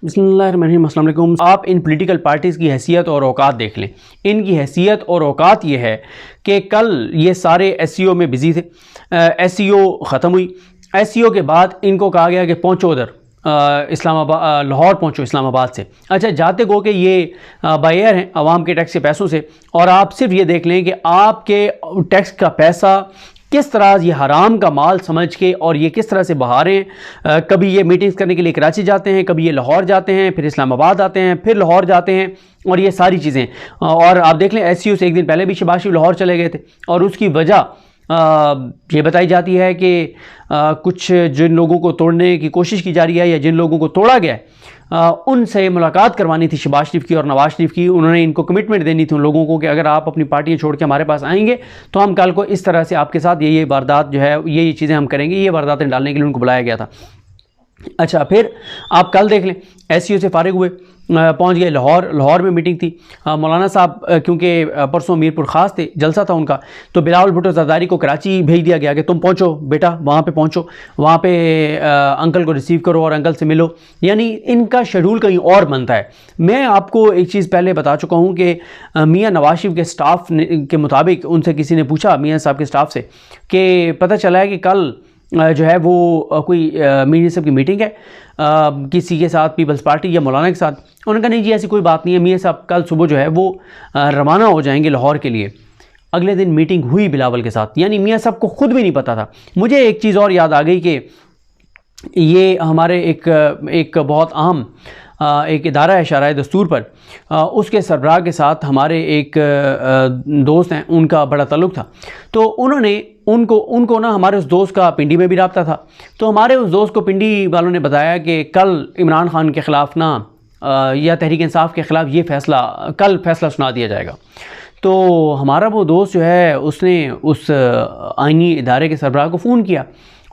बिस्मिल्लाहिर्रहमानिर्रहीम, अस्सलाम वालेकुम। आप इन पॉलिटिकल पार्टीज़ की हैसियत और औकात देख लें। इनकी हैसियत और औकात ये है कि कल ये सारे एसईओ में बिज़ी थे, एसईओ ख़त्म हुई। एसईओ के बाद इनको कहा गया कि पहुँचो उधर इस्लामाबाद, लाहौर पहुँचो इस्लामाबाद से। अच्छा, जाते गो कि ये बायर हैं आवाम के टैक्स के पैसों से, और आप सिर्फ ये देख लें कि आपके टैक्स का पैसा किस तरह ये हराम का माल समझ के और ये किस तरह से बहा रहे हैं। कभी ये मीटिंग्स करने के लिए कराची जाते हैं, कभी ये लाहौर जाते हैं, फिर इस्लामाबाद आते हैं, फिर लाहौर जाते हैं, और ये सारी चीज़ें। और आप देख लें एसईओ से एक दिन पहले भी शहबाज शरीफ लाहौर चले गए थे, और उसकी वजह ये बताई जाती है कि कुछ जिन लोगों को तोड़ने की कोशिश की जा रही है या जिन लोगों को तोड़ा गया है उनसे मुलाकात करवानी थी शहबाज शरीफ की और नवाज शरीफ की। उन्होंने इनको कमिटमेंट देनी थी उन लोगों को कि अगर आप अपनी पार्टियाँ छोड़ के हमारे पास आएंगे तो हम कल को इस तरह से आपके साथ ये वारदात जो है ये चीज़ें हम करेंगे। ये वारदातें डालने के लिए उनको बुलाया गया था। अच्छा, फिर आप कल देख लें एसईओ से फारिग हुए, पहुंच गए लाहौर। लाहौर में मीटिंग थी। मौलाना साहब क्योंकि परसों मीरपुर ख़ास थे, जलसा था उनका, तो बिलावल भुट्टो ज़रदारी को कराची भेज दिया गया कि तुम पहुंचो बेटा, वहाँ पे पहुंचो, वहाँ पे अंकल को रिसीव करो और अंकल से मिलो। यानी इनका शेड्यूल कहीं और बनता है। मैं आपको एक चीज़ पहले बता चुका हूँ कि मियाँ नवाज शरीफ के स्टाफ के मुताबिक उनसे किसी ने पूछा, मियाँ साहब के स्टाफ से, कि पता चला है कि कल जो है वो कोई मियाँ साहब की मीटिंग है किसी के साथ, पीपल्स पार्टी या मौलाना के साथ। उन्होंने कहा नहीं जी ऐसी कोई बात नहीं है, मियाँ साहब कल सुबह जो है वो रवाना हो जाएंगे लाहौर के लिए। अगले दिन मीटिंग हुई बिलावल के साथ, यानी मियाँ साहब को खुद भी नहीं पता था। मुझे एक चीज़ और याद आ गई कि ये हमारे एक बहुत अहम एक इदारा है शराय दस्तूर पर, उसके सरबराह के साथ हमारे एक दोस्त हैं, उनका बड़ा ताल्लुक़ था। तो उनको ना हमारे उस दोस्त का पिंडी में भी रब्ता था। तो हमारे उस दोस्त को पिंडी वालों ने बताया कि कल इमरान खान के ख़िलाफ़ ना या तहरीक इंसाफ के ख़िलाफ़ ये कल फ़ैसला सुना दिया जाएगा। तो हमारा वो दोस्त जो है उसने उस आइनी इदारे के सरबराह को फ़ोन किया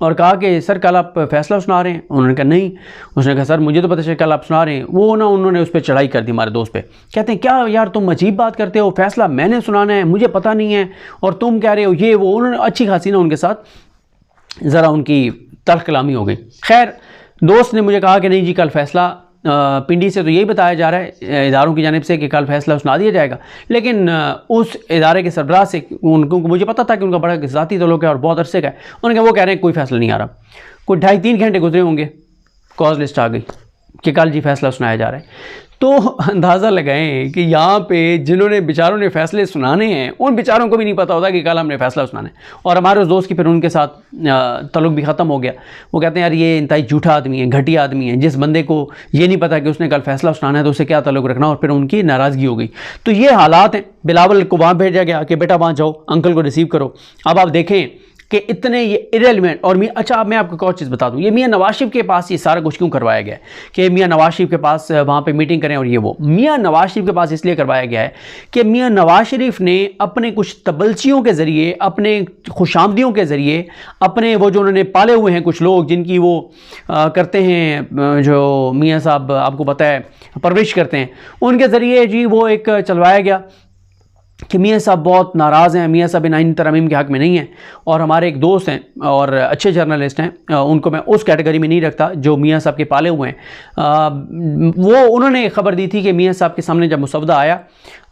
और कहा कि सर कल आप फ़ैसला सुना रहे हैं। उन्होंने कहा नहीं। उसने कहा सर मुझे तो पता चला कल आप सुना रहे हैं। वो ना उन्होंने उस पर चढ़ाई कर दी हमारे दोस्त पे। कहते हैं क्या यार तुम अजीब बात करते हो, फ़ैसला मैंने सुनाना है, मुझे पता नहीं है, और तुम कह रहे हो ये वो। उन्होंने अच्छी खासी ना उनके साथ ज़रा उनकी तल्ख़ कलामी हो गई। खैर दोस्त ने मुझे कहा कि नहीं जी कल फ़ैसला, पिंडी से तो यही बताया जा रहा है इदारों की जानिब से कि कल फ़ैसला सुना दिया जाएगा, लेकिन उस इदारे के सरबराह से उनको मुझे पता था कि उनका बड़ा ज़ाती ताल्लुक़ है और बहुत अरसे का है। उन्होंने कहा वो कह रहे हैं कोई फ़ैसला नहीं आ रहा। कोई 2.5-3 घंटे गुजरे होंगे, कॉज लिस्ट आ गई कि कल जी फ़ैसला सुनाया जा रहा है। तो अंदाज़ा लगाएं कि यहाँ पे जिन्होंने बेचारों ने फ़ैसले सुनाने हैं उन बेचारों को भी नहीं पता होता कि कल हमने फ़ैसला सुनाना है। और हमारे उस दोस्त की फिर उनके साथ ताल्लुक़ भी ख़त्म हो गया। वो कहते हैं यार ये इंतहाई झूठा आदमी है, घटिया आदमी है, जिस बंदे को ये नहीं पता कि उसने कल फ़ैसला सुनाना है तो उससे क्या ताल्लुक़ रखना। और फिर उनकी नाराज़गी हो गई। तो ये हालात हैं। बिलावल को वहाँ भेजा गया कि बेटा वहाँ जाओ, अंकल को रिसीव करो। अब आप देखें कि इतने ये इरेलीवेंट। और अच्छा अब मैं आपको एक और चीज़ बता दूं, ये मियाँ नवाज शरीफ के पास ये सारा कुछ क्यों करवाया गया है कि मियाँ नवाज शरीफ के पास वहाँ पे मीटिंग करें और ये वो। मियाँ नवाज शरीफ के पास इसलिए करवाया गया है कि मियाँ नवाज शरीफ ने अपने कुछ तबलचियों के ज़रिए, अपने खुशामदियों के ज़रिए, अपने वो जो उन्होंने पाले हुए हैं कुछ लोग जिनकी वो करते हैं, जो मियाँ साहब आपको पता है परवरिश करते हैं, उनके ज़रिए जी वो एक चलवाया गया कि मियाँ साहब बहुत नाराज़ हैं, मियाँ साहब इन आईनी तरमीम के हक़ में नहीं हैं। और हमारे एक दोस्त हैं और अच्छे जर्नलिस्ट हैं, उनको मैं उस कैटेगरी में नहीं रखता जो मियाँ साहब के पाले हुए हैं। वो उन्होंने ख़बर दी थी कि मियाँ साहब के सामने जब मुसवदा आया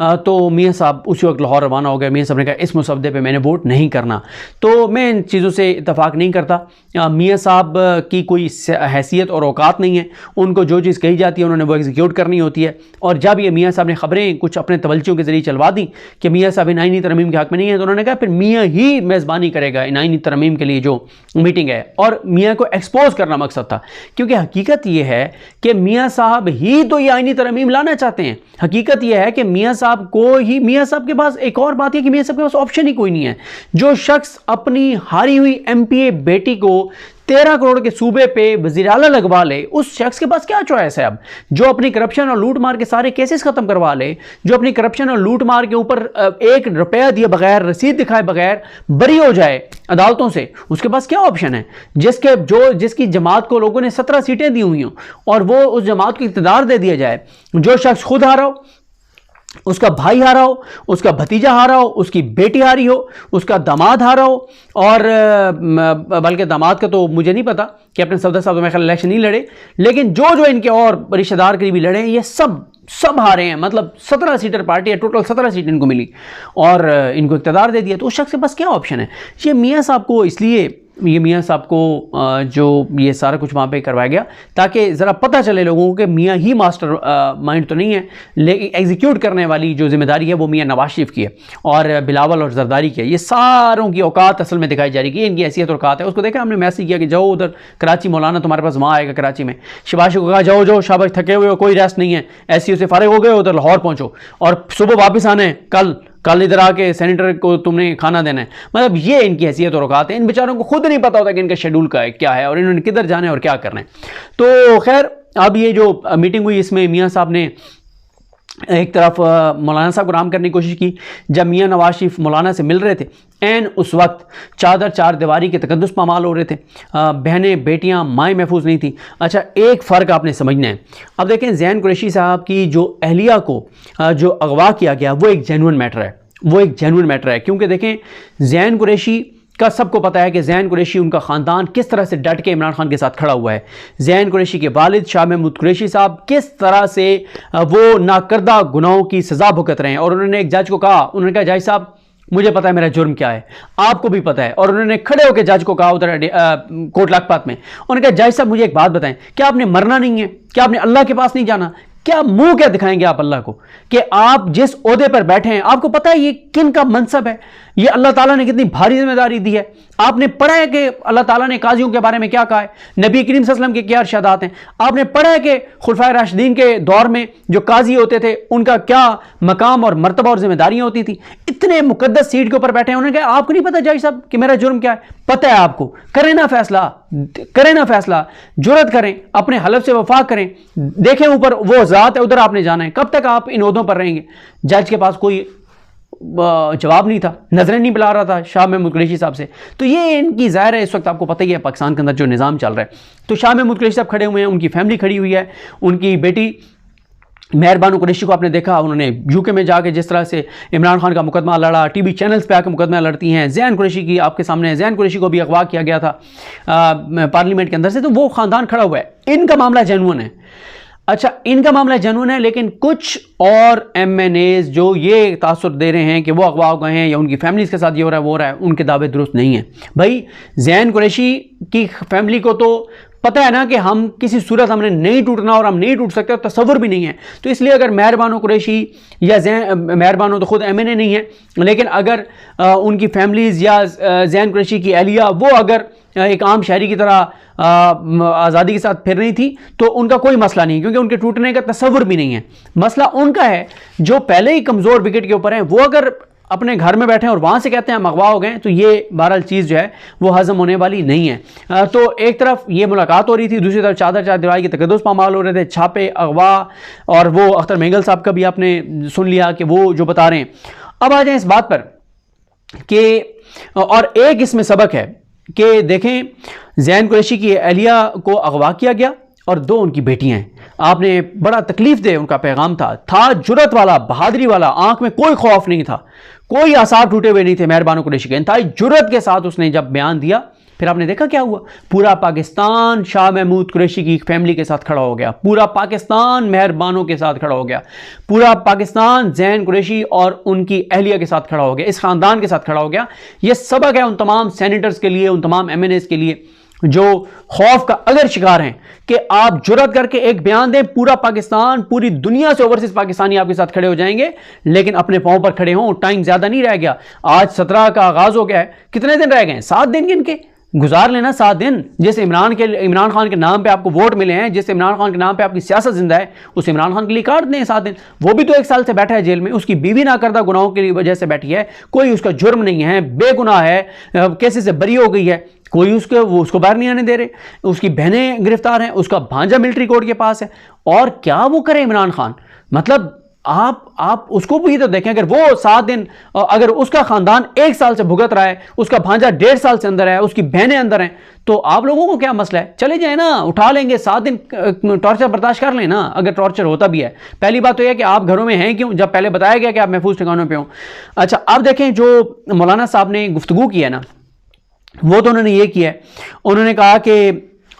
तो मियाँ साहब उसी वक्त लाहौर रवाना हो गए। मियाँ साहब ने कहा इस मुसवदे पे मैंने वोट नहीं करना। तो मैं इन चीज़ों से इत्तफाक नहीं करता। मियाँ साहब की कोई हैसियत और औकात नहीं है, उनको जो चीज़ कही जाती है उन्होंने वो एग्जीक्यूट करनी होती है। और जब ये मियाँ साहब ने ख़बरें कुछ अपने तवल्चियों के ज़रिए चलवा दी कि मियाँ साहब इन आईनी तरमीम के हक़ में नहीं है, तो उन्होंने कहा फिर मियाँ ही मेज़बानी करेगा इन आईनी तरमीम के लिए जो मीटिंग है। और मियाँ को एक्सपोज करना मकसद था, क्योंकि हकीकत ये है कि मियाँ साहब ही तो ये आईनी तरमीम लाना चाहते हैं। हकीकत यह है कि मियाँ साहब मियाँ साहब के पास एक और बात है कि मियाँ साहब के पास ऑप्शन ही कोई नहीं है। जो शख्स अपनी हारी हुई एमपीए बेटी को 13 करोड़ के सूबे पे वज़ीर आला लगवा ले, उस शख्स के पास क्या चॉइस है अब? जो अपनी करप्शन और लूट मार के सारे केसेस खत्म करवा ले, जो अपनी करप्शन और लूट मार के ऊपर 1 रुपया दिए बगैर, रसीद दिखाए बगैर बरी हो जाए अदालतों से, उसके पास क्या ऑप्शन है? जिसकी जमात को लोगों ने 17 सीटें दी हुई हों और वो उस जमात को इक़्तिदार दे दिया जाए। जो शख्स खुद हारा हो, उसका भाई हारा हो, उसका भतीजा हारा हो, उसकी बेटी हारी हो, उसका दामाद हारा हो, और बल्कि दामाद का तो मुझे नहीं पता कि अपने सफदर साहब तो मेरे ख्याल इलेक्शन नहीं लड़े, लेकिन जो जो इनके और रिश्तेदार करीबी लड़े हैं ये सब हारे हैं। मतलब 17 सीटर पार्टी है, टोटल 17 सीट इनको मिली और इनको इक़्तिदार दे दिया। तो उस शख्स के पास क्या ऑप्शन है? ये मियाँ साहब को इसलिए मियाँ साहब को जो ये सारा कुछ वहाँ पे करवाया गया ताकि ज़रा पता चले लोगों को कि मियाँ ही मास्टर माइंड तो नहीं है, लेकिन एग्जीक्यूट करने वाली जो जिम्मेदारी है वो मियाँ नवाज शरीफ की है और बिलावल और जरदारी की है। ये सारों की औकात असल में दिखाई जा रही है, इनकी हैसियत और औकात है। उसको देखा हमने मैसेज किया कि जाओ उधर कराची, मौलाना तुम्हारे पास वहाँ आएगा कराची में। शबाश को कहा जाओ जाओ शाबाश, थके हुए हो, कोई रेस्ट नहीं है, ऐसी से फारिग हो गए, उधर लाहौर पहुँचो और सुबह वापस आना है, कल इधर आके सेनेटर को तुमने खाना देना है। मतलब ये इनकी हैसियत और औकात है। इन बेचारों को खुद नहीं पता होता कि इनका शेड्यूल क्या है और इन्होंने किधर जाना है और क्या करना है। तो खैर अब ये जो मीटिंग हुई इसमें मियाँ साहब ने एक तरफ मौलाना साहब को राम करने की कोशिश की। जब मियाँ नवाज शरीफ मौलाना से मिल रहे थे एन उस वक्त चादर चार दीवारी के तकद्दुस पामाल हो रहे थे, बहनें बेटियां माएँ महफूज नहीं थी। अच्छा, एक फ़र्क आपने समझना है। अब देखें, ज़ैन कुरैशी साहब की जो अहलिया को जो अगवा किया गया वो एक जेन्युइन मैटर है, क्योंकि देखें ज़ैन कुरैशी का सबको पता है कि ज़ैन कुरैशी, उनका ख़ानदान किस तरह से डट के इमरान खान के साथ खड़ा हुआ है। ज़ैन कुरैशी के वालिद शाह महमूद कुरैशी साहब किस तरह से वो नाकर्दा गुनाहों की सज़ा भुगत रहे हैं। और उन्होंने एक जज को कहा, उन्होंने कहा जज साहब मुझे पता है मेरा जुर्म क्या है, आपको भी पता है। और उन्होंने खड़े होकर जज को कहा उधर कोट लखपत में, उन्होंने कहा जज साहब मुझे एक बात बताएं, क्या आपने मरना नहीं है? क्या आपने अल्लाह के पास नहीं जाना? क्या मुंह क्या दिखाएंगे आप अल्लाह को कि आप जिस ओहदे पर बैठे हैं आपको पता है ये किन का मनसब है, ये अल्लाह ताला ने कितनी भारी जिम्मेदारी दी है? आपने पढ़ा है कि अल्लाह ताला ने काजियों के बारे में क्या कहा है, नबी करीम सल्लल्लाहु अलैहि वसल्लम के क्या इरशादात हैं? आपने पढ़ा है कि खुलफाए राशिदीन के दौर में जो काजी होते थे उनका क्या मकाम और मर्तबा और जिम्मेदारियां होती थी? इतने मुकद्दस सीट के ऊपर बैठे हैं, उन्होंने कहा आपको नहीं पता जज साहब कि मेरा जुर्म क्या है? पता है आपको, करें ना फैसला, जुर्रत करें, अपने हलफ से वफा करें, देखें ऊपर वो ज़ात है, उधर आपने जाना है। कब तक आप इन ओहदों पर रहेंगे? जज के पास कोई जवाब नहीं था, नजरें नहीं पिला रहा था शाह महमूद कुरैशी साहब से। तो ये इनकी ज़ाहिर है, इस वक्त आपको पता ही है पाकिस्तान के अंदर जो निज़ाम चल रहा है। तो शाह महमूद कुरैशी साहब खड़े हुए हैं, उनकी फैमिली खड़ी हुई है, उनकी बेटी मेहर बानो कुरैशी को आपने देखा, उन्होंने यूके में जाके जिस तरह से इमरान खान का मुकदमा लड़ा, टीवी चैनल्स पे आके मुकदमा लड़ती हैं। ज़ैन कुरैशी की आपके सामने, ज़ैन कुरैशी को भी अगवा किया गया था पार्लियामेंट के अंदर से, तो वो ख़ानदान खड़ा हुआ है। इनका मामला जेन्युइन है। अच्छा, इनका मामला जेन्युइन है, लेकिन कुछ और MNAs जो ये तासुर दे रहे हैं कि वो अगवा हो गए हैं या उनकी फैमिलीज़ के साथ ये हो रहा है वो हो रहा है, उनके दावे दुरुस्त नहीं है। भाई ज़ैन कुरैशी की फैमिली को तो पता है ना कि हम किसी सूरत हमने नहीं टूटना और हम नहीं टूट सकते, और तसव्वुर भी नहीं है। तो इसलिए अगर मेहर बानो कुरैशी या मेहर बानो तो खुद MNA नहीं है, लेकिन अगर उनकी फैमिलीज़ या ज़ैन कुरैशी की अहलिया वो अगर एक आम शहरी की तरह आज़ादी के साथ फिर रही थी तो उनका कोई मसला नहीं, क्योंकि उनके टूटने का तसव्वुर भी नहीं है। मसला उनका है जो पहले ही कमज़ोर विकेट के ऊपर हैं, वो अगर अपने घर में बैठे हैं और वहाँ से कहते हैं हम अगवा हो गए, तो ये बहरहाल चीज़ जो है वो हज़म होने वाली नहीं है। तो एक तरफ ये मुलाकात हो रही थी, दूसरी तरफ चादर चार दीवारी के तकद्दुस पामाल हो रहे थे, छापे, अगवा, और वो अख्तर मेंगल साहब का भी आपने सुन लिया कि वो जो बता रहे हैं। अब आ जाए इस बात पर कि, और एक इसमें सबक है कि देखें ज़ैन कुरैशी की अहलिया को अगवा किया गया और दो उनकी बेटियां हैं। आपने बड़ा तकलीफ दे उनका पैगाम था जुर्रत वाला, बहादुरी वाला, आंख में कोई खौफ नहीं था, कोई आसार टूटे हुए नहीं थे। मेहर बानो कुरैशी के इंतहाई जुर्रत के साथ उसने जब बयान दिया, फिर आपने देखा क्या हुआ, पूरा पाकिस्तान शाह महमूद कुरैशी की फैमिली के साथ खड़ा हो गया, पूरा पाकिस्तान मेहर बानो के साथ खड़ा हो गया, पूरा पाकिस्तान ज़ैन कुरैशी और उनकी अहलिया के साथ खड़ा हो गया, इस खानदान के साथ खड़ा हो गया। यह सबक है उन तमाम सेनेटर्स के लिए, उन तमाम MNAs के लिए जो खौफ का अगर शिकार हैं कि आप जुर्रत करके एक बयान दें, पूरा पाकिस्तान, पूरी दुनिया से ओवरसीज पाकिस्तानी आपके साथ खड़े हो जाएंगे, लेकिन अपने पांव पर खड़े हों। टाइम ज्यादा नहीं रह गया, आज 17 का आगाज हो गया है, कितने दिन रह गए? 7 दिन गिन के गुजार लेना, 7 दिन। जैसे इमरान खान के नाम पे आपको वोट मिले हैं, जैसे इमरान खान के नाम पे आपकी सियासत जिंदा है, उस इमरान खान के लिए काट दें 7 दिन। वो भी तो 1 साल से बैठा है जेल में, उसकी बीवी ना करदा गुनाहों की वजह से बैठी है, कोई उसका जुर्म नहीं है, बेगुनाह है, कैसे से बरी हो गई है, कोई उसको बाहर नहीं आने दे रहे, उसकी बहनें गिरफ्तार हैं, उसका भांजा मिलिट्री कोर्ट के पास है। और क्या वो करे इमरान खान? मतलब आप उसको भी तो देखें। अगर वो 7 दिन, अगर उसका खानदान 1 साल से भुगत रहा है, उसका भांजा 1.5 साल से अंदर है, उसकी बहनें अंदर हैं, तो आप लोगों को क्या मसला है? चले जाए ना, उठा लेंगे, 7 दिन टॉर्चर बर्दाश्त कर लें ना, अगर टॉर्चर होता भी है। पहली बात तो यह कि आप घरों में हैं क्यों, जब पहले बताया गया कि आप महफूज ठिकानों पे हो। अच्छा, अब देखें जो मौलाना साहब ने गुफ्तगू की है ना, वो तो उन्होंने ये किया है, उन्होंने कहा कि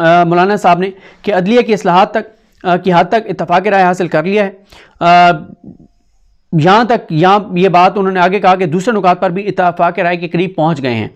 मौलाना साहब ने कि अदलिया की इस्लाहात तक की हद तक इत्तफाक राय हासिल कर लिया है। यहाँ तक, यहाँ ये बात उन्होंने आगे कहा कि दूसरे नुकात पर भी इत्तफाक राय के करीब पहुँच गए हैं।